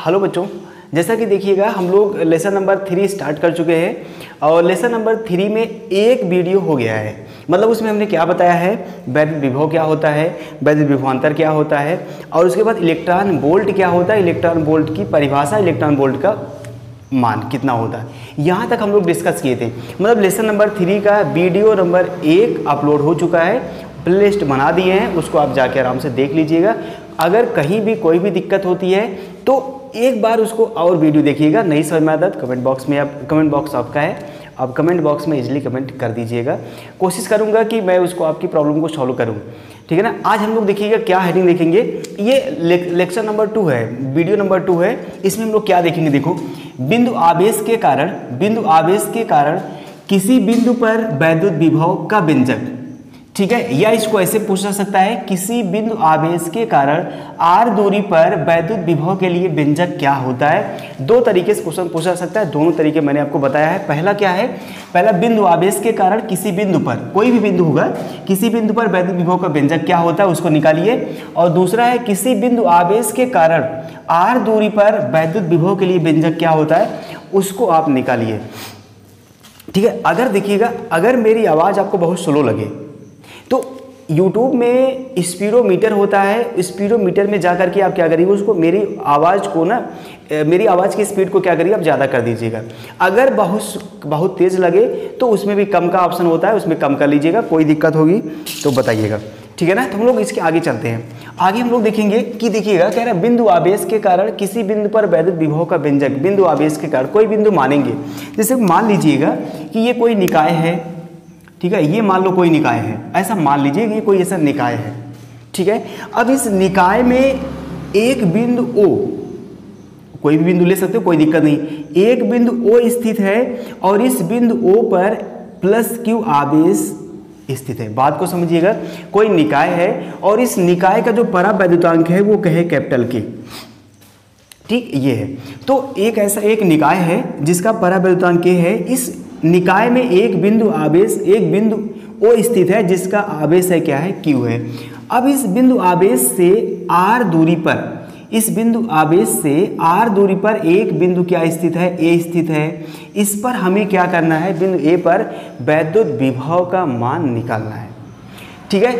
Hello बच्चों, जैसा कि देखिएगा हम लोग लेसन नंबर 3 स्टार्ट कर चुके हैं और लेसन नंबर 3 में एक वीडियो हो गया है। मतलब उसमें हमने क्या बताया है, वैद्युत विभव क्या होता है, वैद्युत विभवांतर क्या होता है और उसके बाद इलेक्ट्रॉन वोल्ट क्या होता है, इलेक्ट्रॉन वोल्ट की परिभाषा, इलेक्ट्रॉन वोल्ट का मान कितना होता है, यहाँ तक हम लोग डिस्कस किए थे। मतलब लेसन नंबर 3 का वीडियो नंबर 1 अपलोड हो चुका है, प्लेलिस्ट बना दिए हैं, उसको आप जाके आराम से देख लीजिएगा। अगर कहीं भी कोई भी दिक्कत होती है तो एक बार उसको और वीडियो देखिएगा, नहीं समझ में आता कमेंट बॉक्स में, आप कमेंट बॉक्स आपका है, आप कमेंट बॉक्स में इजीली कमेंट कर दीजिएगा। कोशिश करूंगा कि मैं उसको आपकी प्रॉब्लम को सॉल्व करूं, ठीक है ना। आज हम लोग देखिएगा क्या हेडिंग देखेंगे, ये लेक्चर नंबर 2 है, वीडियो नंबर 2 है। इसमें हम लोग क्या देखेंगे, देखो बिंदु आवेश के कारण किसी बिंदु पर वैद्युत विभव का व्यंजक, ठीक है, या इसको ऐसे पूछा सकता है, किसी बिंदु आवेश के कारण r दूरी पर वैद्युत विभव के लिए व्यंजक क्या होता है। दो तरीके से क्वेश्चन पूछा सकता है, दोनों तरीके मैंने आपको बताया है। पहला क्या है, पहला बिंदु आवेश के कारण किसी बिंदु पर, कोई भी बिंदु होगा, किसी बिंदु पर वैद्युत विभव का व्यंजक क्या होता है उसको निकालिए। और दूसरा है किसी बिंदु आवेश के कारण r दूरी पर वैद्युत विभव के लिए व्यंजक क्या होता है उसको आप निकालिए, ठीक है। अगर देखिएगा, अगर मेरी आवाज़ आपको बहुत स्लो लगे तो YouTube में स्पीडोमीटर होता है, स्पीडोमीटर में जा करके आप क्या करिए, उसको मेरी आवाज़ को ना, मेरी आवाज़ की स्पीड को क्या करिए आप ज़्यादा कर दीजिएगा। अगर बहुत तेज़ लगे तो उसमें भी कम का ऑप्शन होता है, उसमें कम कर लीजिएगा। कोई दिक्कत होगी तो बताइएगा, ठीक है ना। तो हम लोग इसके आगे चलते हैं। आगे हम लोग देखेंगे कि देखिएगा कह रहा है बिंदु आवेश के कारण किसी बिंदु पर वैद्युत विभव का व्यंजक, बिंदु आवेश के कारण कोई बिंदु मानेंगे, जैसे मान लीजिएगा कि ये कोई निकाय है, ठीक है, ये मान लो कोई निकाय है, ऐसा मान लीजिए कि ये कोई ऐसा निकाय है, ठीक है। अब इस निकाय में एक बिंदु O, कोई भी बिंदु ले सकते हो, कोई दिक्कत नहीं, एक बिंदु O स्थित है और इस बिंदु O पर +Q आवेश स्थित है। बात को समझिएगा, कोई निकाय है और इस निकाय का जो परावैद्युतांक है वो कहे कैपिटल K, ठीक, ये है। तो एक ऐसा एक निकाय है जिसका परावैद्युतांक K है। इस निकाय में एक बिंदु आवेश, एक बिंदु O स्थित है जिसका आवेश है क्या है, Q है। अब इस बिंदु आवेश से R दूरी पर, इस बिंदु आवेश से R दूरी पर एक बिंदु क्या स्थित है, A स्थित है। इस पर हमें क्या करना है, बिंदु A पर वैद्युत विभव का मान निकालना है, ठीक है।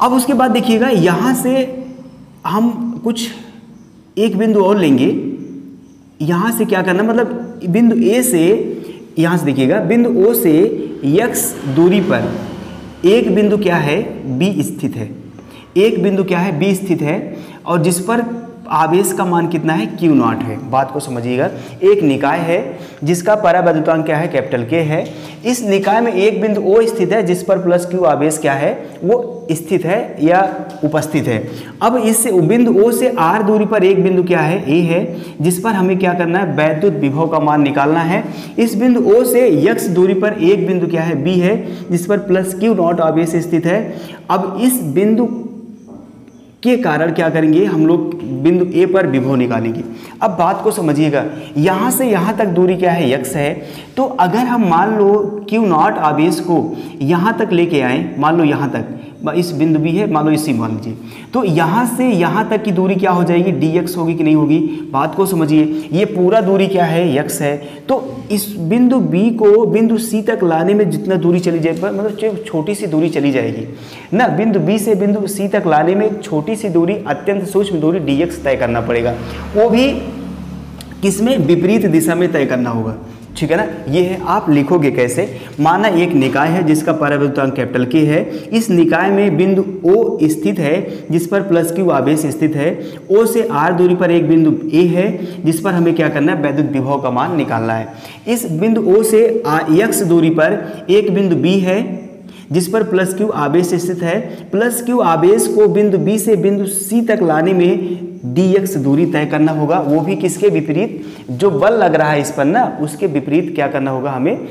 अब उसके बाद देखिएगा यहाँ से हम कुछ एक बिंदु और लेंगे, यहाँ से क्या करना, मतलब बिंदु A से, यहाँ से देखिएगा बिंदु O से x दूरी पर एक बिंदु क्या है, B स्थित है, एक बिंदु क्या है, B स्थित है और जिस पर आवेश का मान कितना है, Q0 है। बात को समझिएगा, एक निकाय है जिसका परावैद्युतांक क्या है, कैपिटल K है। इस निकाय में एक बिंदु O स्थित है जिस पर +Q आवेश क्या है, वो स्थित है या उपस्थित है। अब इस बिंदु O से R दूरी पर एक बिंदु क्या है, A है, जिस पर हमें क्या करना है, वैद्युत विभव का मान निकालना है। इस बिंदु O से x दूरी पर एक बिंदु क्या है, B है, जिस पर +Q0 आवेश स्थित है। अब इस बिंदु के कारण क्या करेंगे हम लोग, बिंदु A पर विभव निकालेंगे। अब बात को समझिएगा, यहाँ से यहाँ तक दूरी क्या है, x है। तो अगर हम मान लो Q0 आवेश को यहाँ तक लेके आए, मान लो यहाँ तक, इस बिंदु B है, मान लो इसी मान लीजिए, तो यहाँ से यहाँ तक की दूरी क्या हो जाएगी, dx होगी कि नहीं होगी। बात को समझिए, ये पूरा दूरी क्या है, x है। तो इस बिंदु B को बिंदु C तक लाने में जितना दूरी चली जाए, मतलब छोटी सी दूरी चली जाएगी ना, बिंदु B से बिंदु C तक लाने में छोटी सी दूरी, अत्यंत सूक्ष्म दूरी dx तय करना पड़ेगा, वो भी किसमें, विपरीत दिशा में तय करना होगा, ठीक है ना। ये है, आप लिखोगे कैसे, माना एक निकाय है जिसका परावैद्युतांक कैपिटल K है। इस निकाय में बिंदु O स्थित है जिस पर +Q आवेश स्थित है। O से R दूरी पर एक बिंदु A है जिस पर हमें क्या करना है, वैद्युत विभव का मान निकालना है। इस बिंदु O से x दूरी पर एक बिंदु B है जिस पर +Q आवेश स्थित है। +Q आवेश को बिंदु B से बिंदु C तक लाने में dx दूरी तय करना होगा, वो भी किसके विपरीत, जो बल लग रहा है इस पर ना, उसके विपरीत क्या करना होगा, हमें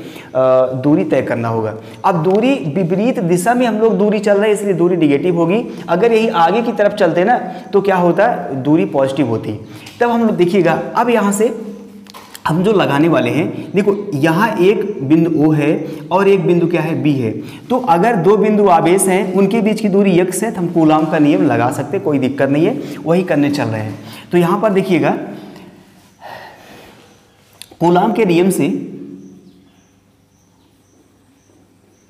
दूरी तय करना होगा। अब दूरी विपरीत दिशा में हम लोग दूरी चल रहे हैं, इसलिए दूरी निगेटिव होगी। अगर यही आगे की तरफ चलते ना तो क्या होता, दूरी पॉजिटिव होती। तब हम लोग देखिएगा, अब यहाँ से हम जो लगाने वाले हैं, देखो यहाँ एक बिंदु O है और एक बिंदु क्या है, B है। तो अगर दो बिंदु आवेश हैं, उनके बीच की दूरी x है, तो हम कूलाम का नियम लगा सकते, कोई दिक्कत नहीं है, वही करने चल रहे हैं। तो यहाँ पर देखिएगा कूलाम के नियम से,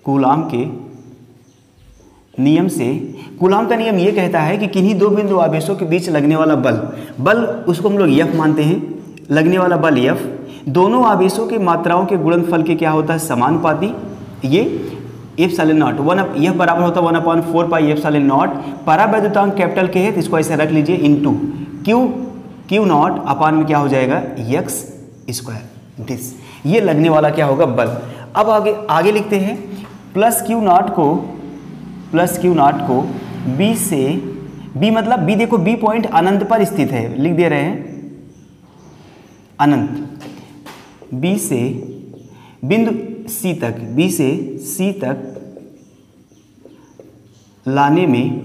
कूलाम के नियम से, कूलाम का नियम ये कहता है कि किन्हीं दो बिंदु आवेशों के बीच लगने वाला बल उसको हम लोग F मानते हैं, लगने वाला बल F, दोनों आवेशों की मात्राओं के गुणनफल के क्या होता है, समानुपाती। ये एप्सिलॉन नॉट F बराबर होता है 1/4 पाई एप्सिलॉन नॉट, परावैद्युतांक कैपिटल के है तो इसको ऐसे रख लीजिए इनटू Q नॉट अपान में क्या हो जाएगा x स्क्वायर, दिस ये लगने वाला क्या होगा, बल। अब आगे लिखते हैं प्लस Q नॉट को B से, B मतलब B देखो B पॉइंट अनंत पर स्थित है, लिख दे रहे हैं अनंत, B से बिंदु C तक, B से C तक लाने में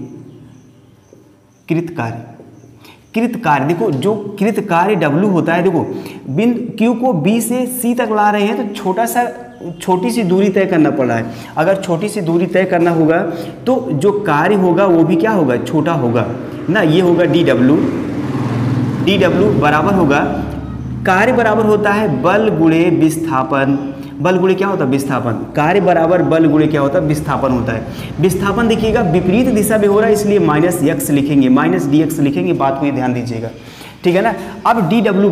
कृत कार्य देखो जो कृत कार्य W होता है, देखो बिंदु Q को B से C तक ला रहे हैं तो छोटी सी दूरी तय करना पड़ रहा है। अगर छोटी सी दूरी तय करना होगा तो जो कार्य होगा वो भी क्या होगा, छोटा होगा ना। ये होगा dw बराबर होगा, कार्य बराबर होता है बल गुणे विस्थापन, बल गुणे क्या होता है, विस्थापन। कार्य बराबर बल गुणे क्या होता है, विस्थापन होता है। विस्थापन देखिएगा विपरीत दिशा में हो रहा है इसलिए -x लिखेंगे, -dx लिखेंगे, बात को ये ध्यान दीजिएगा, ठीक है ना। अब dw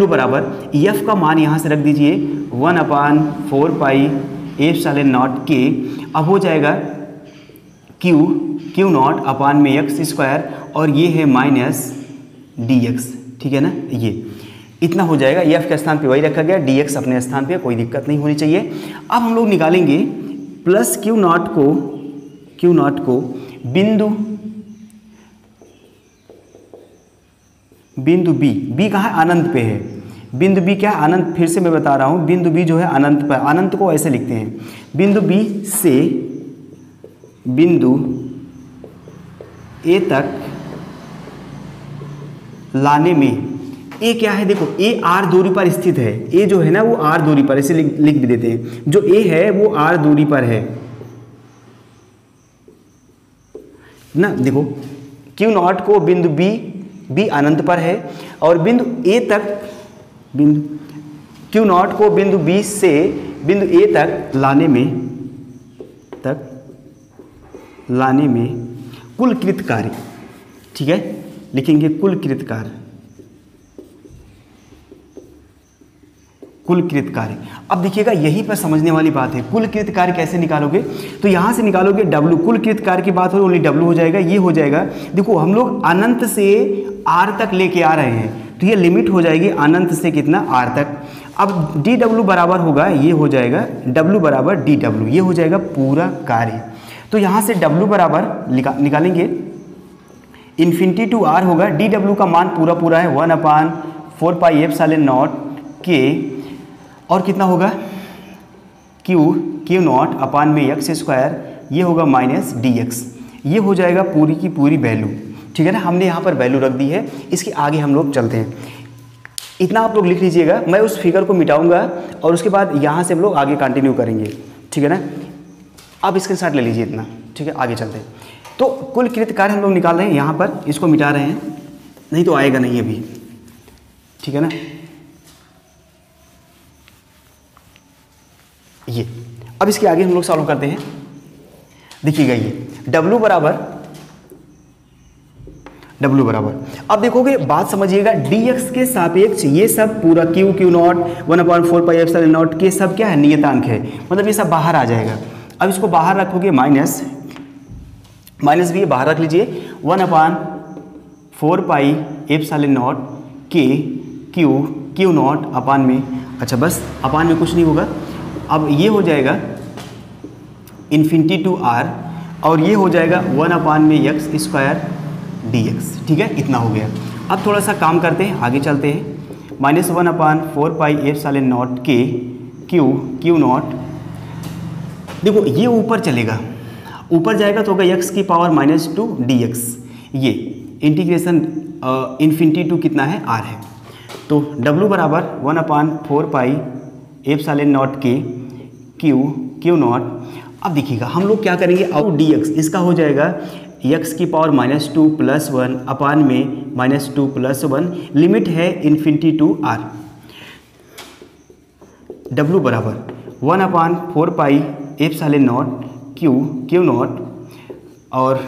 बराबर F का मान यहाँ से रख दीजिए 1/4 पाई एप्सिलॉन नॉट के, अब हो जाएगा Q नॉट अपान में x स्क्वायर और ये है -dx, ठीक है ना। ये इतना हो जाएगा, F के स्थान पे वही रखा गया, dx अपने स्थान पे, कोई दिक्कत नहीं होनी चाहिए। अब हम लोग निकालेंगे प्लस Q नॉट को बिंदु B कहाँ है, अनंत पे है, बिंदु B क्या है, अनंत। फिर से मैं बता रहा हूँ, बिंदु B जो है अनंत पर, अनंत को ऐसे लिखते हैं, बिंदु B से बिंदु A तक लाने में, A क्या है, देखो A R दूरी पर स्थित है, A जो है ना वो R दूरी पर, ऐसे लिख भी देते हैं, जो A है वो R दूरी पर है ना। देखो Q नॉट को बिंदु B अनंत पर है और बिंदु A तक, Q नॉट को बिंदु B से बिंदु A तक लाने में कुल कृत कार्य, ठीक है, लिखेंगे कुल कृत कार्य। अब देखिएगा यहीं पर समझने वाली बात है, कुल कृत कार्य कैसे निकालोगे, तो यहाँ से निकालोगे W, कुल कृत कार्य की बात हो ओनली W हो जाएगा। ये हो जाएगा, देखो हम लोग अनंत से R तक लेके आ रहे हैं तो ये लिमिट हो जाएगी अनंत से कितना, R तक। अब dW बराबर होगा, ये हो जाएगा W बराबर dW, ये हो जाएगा पूरा कार्य। तो यहाँ से W बराबर निकालेंगे इन्फिनिटी टू R होगा, dW का मान पूरा है 1/4 पाई एप्सिलॉन नॉट के, और कितना होगा Q नॉट अपान में x स्क्वायर, ये होगा -dx, ये हो जाएगा पूरी की पूरी वैल्यू, ठीक है ना। हमने यहाँ पर वैल्यू रख दी है, इसके आगे हम लोग चलते हैं। इतना आप लोग लिख लीजिएगा, मैं उस फिगर को मिटाऊंगा और उसके बाद यहाँ से हम लोग आगे कंटिन्यू करेंगे, ठीक है ना। अब इसके साथ ले लीजिए इतना, ठीक है, आगे चलते हैं। तो कुल कृत कार्य हम लोग निकाल रहे हैं, यहाँ पर इसको मिटा रहे हैं, नहीं तो आएगा नहीं अभी, ठीक है ना। ये अब इसके आगे हम लोग सॉल्व करते हैं। देखिएगा ये W बराबर, अब देखोगे बात समझिएगा, dx के सापेक्ष ये सब पूरा Q not 1/4 pi epsilon not के सब क्या है, नियतांक है, मतलब ये सब बाहर आ जाएगा। अब इसको बाहर रखोगे, माइनस भी बाहर रख लीजिए, 1/4 पाई एप्सिलॉन नॉट के Q नॉट अपान में, अच्छा बस अपान में कुछ नहीं होगा। अब ये हो जाएगा इन्फिनिटी टू R और ये हो जाएगा 1/में x स्क्वायर dx, ठीक है, इतना हो गया। अब थोड़ा सा काम करते हैं, आगे चलते हैं, -1/4 पाई एप्सिलॉन नॉट के Q नॉट, देखो ये ऊपर चलेगा, ऊपर जाएगा तो होगा x की पावर -2 dx, ये इंटीग्रेशन इन्फिनिटी टू कितना है, R है। तो W बराबर 1/4 पाई एप्सिलॉन नॉट के Q नॉट। अब देखिएगा हम लोग क्या करेंगे, आउट dx, इसका हो जाएगा x की पावर -2 + 1 अपान में -2 + 1, लिमिट है इन्फिनिटी टू r। w बराबर 1/4 pi epsilon not Q not, और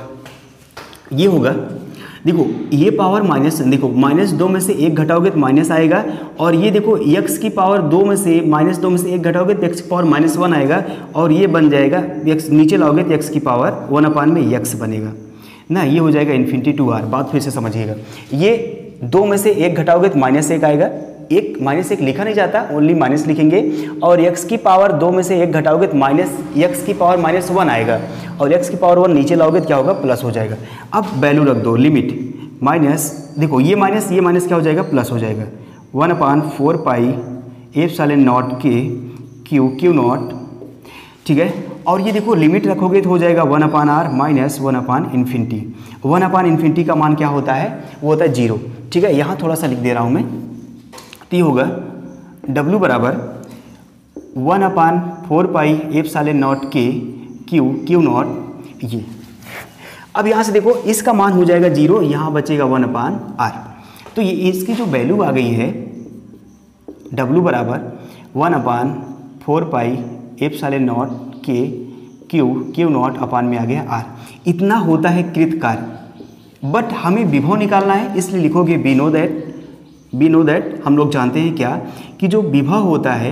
ये होगा, देखो ये पावर देखो -2 में से 1 घटाओगे तो माइनस आएगा, और ये देखो x की पावर 2 में से -2 में से 1 घटाओगे तो x की पावर -1 आएगा, और ये बन जाएगा x नीचे लाओगे तो x की पावर 1 में x बनेगा ना, ये हो जाएगा इन्फिनिटी टू r। बात फिर से समझिएगा, ये 2 में से 1 घटाओगे तो -1 आएगा, -1 लिखा नहीं जाता, ओनली माइनस लिखेंगे, और x की पावर 2 में से 1 घटाओगे तो x की पावर -1 आएगा, और x की पावर 1 नीचे लाओगे तो क्या होगा, प्लस हो जाएगा। अब वैल्यू रख दो, लिमिट माइनस, देखो ये माइनस क्या हो जाएगा, प्लस हो जाएगा, 1/4 पाई एप्सिलॉन नॉट के क्यू नॉट, ठीक है। और ये देखो लिमिट रखोगे तो हो जाएगा 1/r माइनस 1/इन्फिनिटी। 1/इन्फिनिटी का मान क्या होता है, वो होता है 0, ठीक है। यहाँ थोड़ा सा लिख दे रहा हूँ मैं, तो ये होगा w बराबर 1/4 पाई एप्सिलॉन नॉट के क्यू नॉट। ये अब यहाँ से देखो इसका मान हो जाएगा 0, यहाँ बचेगा 1/r। तो ये इसकी जो वैल्यू आ गई है w बराबर 1/4 पाई एप्सिलॉन नॉट के क्यू नॉट अपान में आ गया r। इतना होता है कृत कार्य, बट हमें विभव निकालना है, इसलिए लिखोगे वी नो दैट हम लोग जानते हैं क्या, कि जो विभव होता है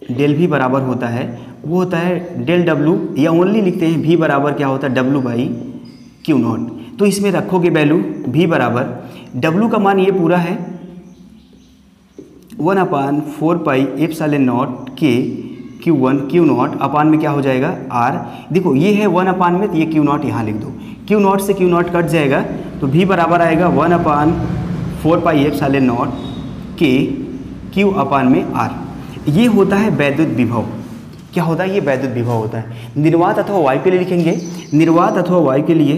डेल v बराबर होता है, वो होता है डेल w, या ओनली लिखते हैं v बराबर क्या होता है w/क्यू नॉट। तो इसमें रखोगे वैल्यू v बराबर, w का मान ये पूरा है 1/4 पाई एप्सिलॉन नॉट के क्यू नॉट अपान में क्या हो जाएगा r। देखो ये है 1 में, तो ये क्यू नॉट यहाँ लिख दो, क्यू नॉट से क्यू नॉट कट जाएगा, तो v बराबर आएगा 1/4 पाई एप्सिलॉन नॉट के क्यू अपान में r। ये होता है वैद्युत विभव। क्या होता है, ये वैद्युत विभव होता है। निर्वात अथवा वायु के लिए लिखेंगे, निर्वात अथवा वायु के लिए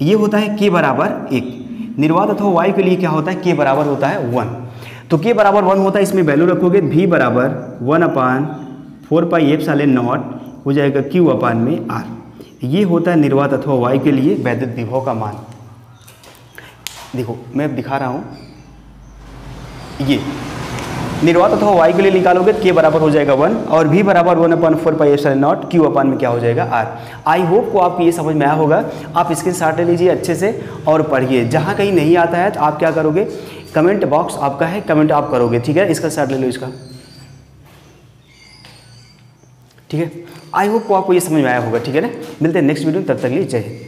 ये होता है k बराबर 1। निर्वात अथवा वायु के लिए क्या होता है, k बराबर होता है 1। तो k बराबर 1 होता है, इसमें वैल्यू रखोगे v बराबर 1/4 पाई एप्सिलॉन नॉट हो जाएगा q अपान में r। ये होता है निर्वात अथवा वायु के लिए वैद्युत विभव का मान। देखो मैं दिखा रहा हूँ, ये निर्वात अथवा वायु के लिए निकालोगे तो k बराबर हो जाएगा 1, और v बराबर 1/4 पाई एप्सिलॉन नॉट q अपान में क्या हो जाएगा r। आई होप को आपको ये समझ में आया होगा। आप स्क्रीनशॉट ले लीजिए अच्छे से और पढ़िए। जहाँ कहीं नहीं आता है तो आप क्या करोगे, कमेंट बॉक्स आपका है, कमेंट आप करोगे, ठीक है। इसका शॉट ले लो इसका, ठीक है। आई होप को आपको ये समझ में आया होगा, ठीक है ना। मिलते हैं नेक्स्ट वीडियो में, तब तक के लिए जय हिंद।